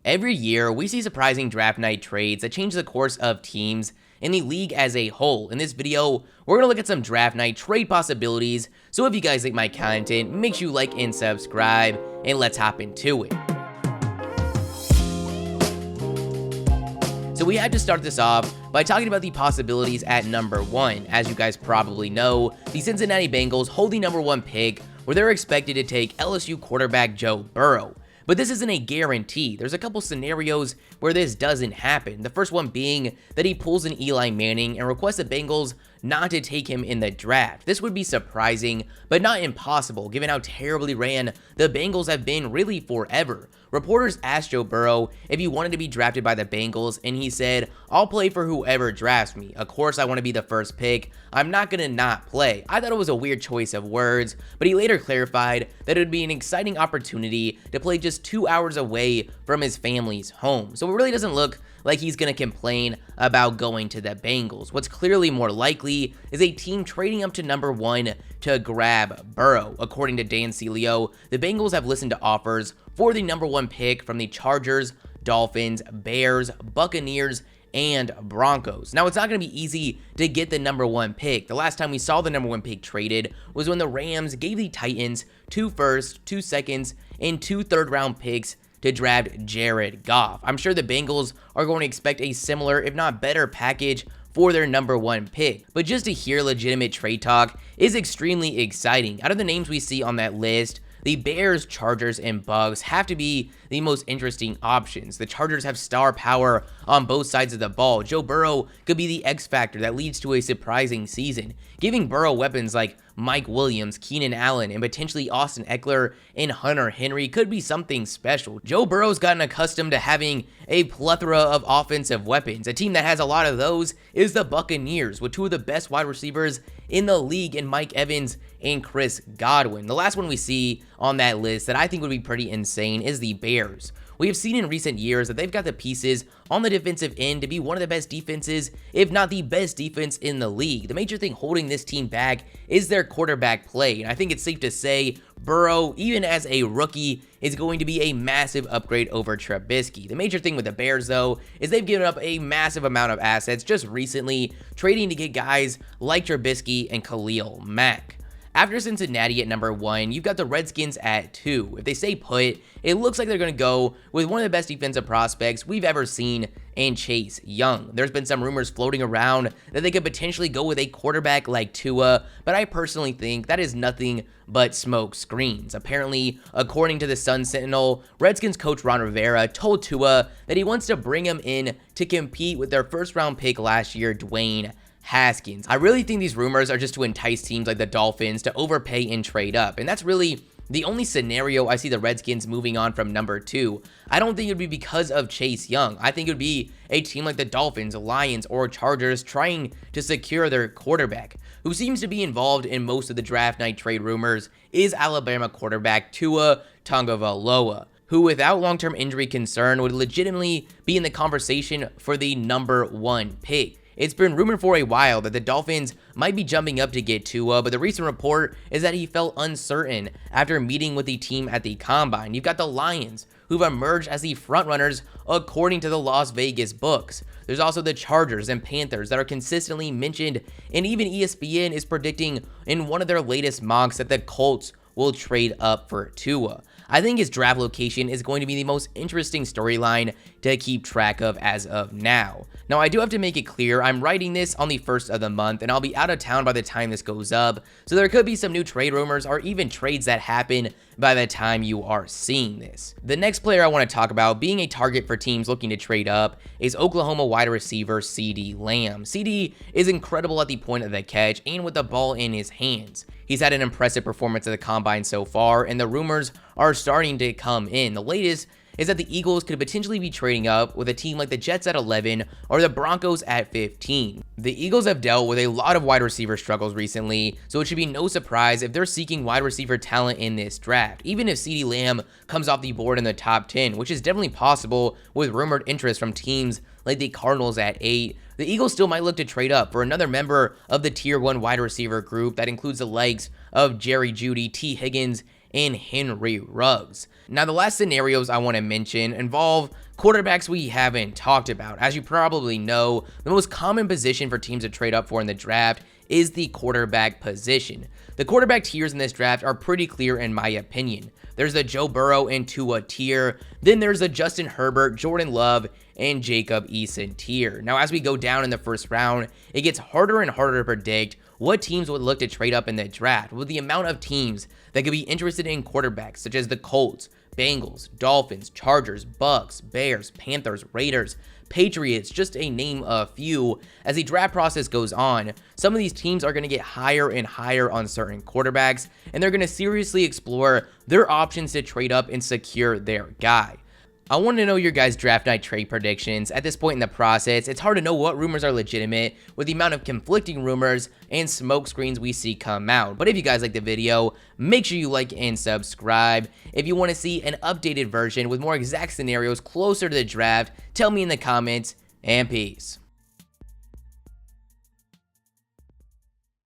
Every year, we see surprising draft night trades that change the course of teams in the league as a whole. In this video, we're going to look at some draft night trade possibilities, so if you guys like my content, make sure you like and subscribe, and let's hop into it. So we had to start this off by talking about the possibilities at number 1. As you guys probably know, the Cincinnati Bengals hold the number 1 pick, where they're expected to take LSU quarterback Joe Burrow. But this isn't a guarantee. There's a couple scenarios where this doesn't happen. The first one being that he pulls an Eli Manning and requests the Bengals not to take him in the draft. This would be surprising, but not impossible, given how terribly ran the Bengals have been really forever. Reporters asked Joe Burrow if he wanted to be drafted by the Bengals, and he said, "I'll play for whoever drafts me. Of course, I want to be the first pick. I'm not going to not play." I thought it was a weird choice of words, but he later clarified that it would be an exciting opportunity to play just 2 hours away from his family's home. So it really doesn't look like he's going to complain about going to the Bengals. What's clearly more likely is a team trading up to number 1 to grab Burrow. According to Dan Celio, the Bengals have listened to offers for the number 1 pick from the Chargers, Dolphins, Bears, Buccaneers, and Broncos. Now, it's not going to be easy to get the number 1 pick. The last time we saw the number 1 pick traded was when the Rams gave the Titans 2 firsts, 2 seconds, and 2 third-round picks to draft Jared Goff. I'm sure the Bengals are going to expect a similar, if not better, package for their number 1 pick. But just to hear legitimate trade talk is extremely exciting. Out of the names we see on that list, the Bears, Chargers, and Bucs have to be the most interesting options. The Chargers have star power on both sides of the ball. Joe Burrow could be the X factor that leads to a surprising season. Giving Burrow weapons like Mike Williams, Keenan Allen, and potentially Austin Eckler and Hunter Henry could be something special. Joe Burrow's gotten accustomed to having a plethora of offensive weapons. A team that has a lot of those is the Buccaneers, with 2 of the best wide receivers in the league in Mike Evans and Chris Godwin. The last one we see on that list that I think would be pretty insane is the Bears. We have seen in recent years that they've got the pieces on the defensive end to be one of the best defenses, if not the best defense in the league. The major thing holding this team back is their quarterback play, and I think it's safe to say Burrow, even as a rookie, is going to be a massive upgrade over Trubisky. The major thing with the Bears, though, is they've given up a massive amount of assets just recently, trading to get guys like Trubisky and Khalil Mack. After Cincinnati at number 1, you've got the Redskins at 2. If they stay put, it looks like they're going to go with one of the best defensive prospects we've ever seen in Chase Young. There's been some rumors floating around that they could potentially go with a quarterback like Tua, but I personally think that is nothing but smoke screens. Apparently, according to the Sun Sentinel, Redskins coach Ron Rivera told Tua that he wants to bring him in to compete with their first-round pick last year, Dwayne Haskins. I really think these rumors are just to entice teams like the Dolphins to overpay and trade up, and that's really the only scenario I see the Redskins moving on from number 2. I don't think it would be because of Chase Young. I think it would be a team like the Dolphins, Lions, or Chargers trying to secure their quarterback. Who seems to be involved in most of the draft night trade rumors is Alabama quarterback Tua Tagovailoa, who without long-term injury concern would legitimately be in the conversation for the number 1 pick. It's been rumored for a while that the Dolphins might be jumping up to get Tua, but the recent report is that he felt uncertain after meeting with the team at the Combine. You've got the Lions, who've emerged as the frontrunners according to the Las Vegas books. There's also the Chargers and Panthers that are consistently mentioned, and even ESPN is predicting in one of their latest mocks that the Colts will trade up for Tua. I think his draft location is going to be the most interesting storyline to keep track of as of now. Now, I do have to make it clear, I'm writing this on the 1st of the month, and I'll be out of town by the time this goes up, so there could be some new trade rumors or even trades that happen by the time you are seeing this. The next player I want to talk about being a target for teams looking to trade up is Oklahoma wide receiver CeeDee Lamb. CeeDee is incredible at the point of the catch and with the ball in his hands. He's had an impressive performance at the Combine so far, and the rumors are starting to come in. The latest is that the Eagles could potentially be trading up with a team like the Jets at 11 or the Broncos at 15. The Eagles have dealt with a lot of wide receiver struggles recently, so it should be no surprise if they're seeking wide receiver talent in this draft, even if CeeDee Lamb comes off the board in the top 10, which is definitely possible with rumored interest from teams like the Cardinals at 8. The Eagles still might look to trade up for another member of the Tier 1 wide receiver group that includes the likes of Jerry Jeudy, T. Higgins, and Henry Ruggs. Now, the last scenarios I want to mention involve quarterbacks we haven't talked about. As you probably know, the most common position for teams to trade up for in the draft is the quarterback position. The quarterback tiers in this draft are pretty clear in my opinion. There's the Joe Burrow and Tua tier, then there's the Justin Herbert, Jordan Love, and Jacob Eason tier. Now, as we go down in the first round, it gets harder and harder to predict what teams would look to trade up in the draft, with the amount of teams that could be interested in quarterbacks, such as the Colts, Bengals, Dolphins, Chargers, Bucks, Bears, Panthers, Raiders, Patriots, just to name a few. As the draft process goes on, some of these teams are going to get higher and higher on certain quarterbacks, and they're going to seriously explore their options to trade up and secure their guy. I want to know your guys' draft night trade predictions. At this point in the process, it's hard to know what rumors are legitimate with the amount of conflicting rumors and smoke screens we see come out. But if you guys like the video, make sure you like and subscribe. If you want to see an updated version with more exact scenarios closer to the draft, tell me in the comments, and peace.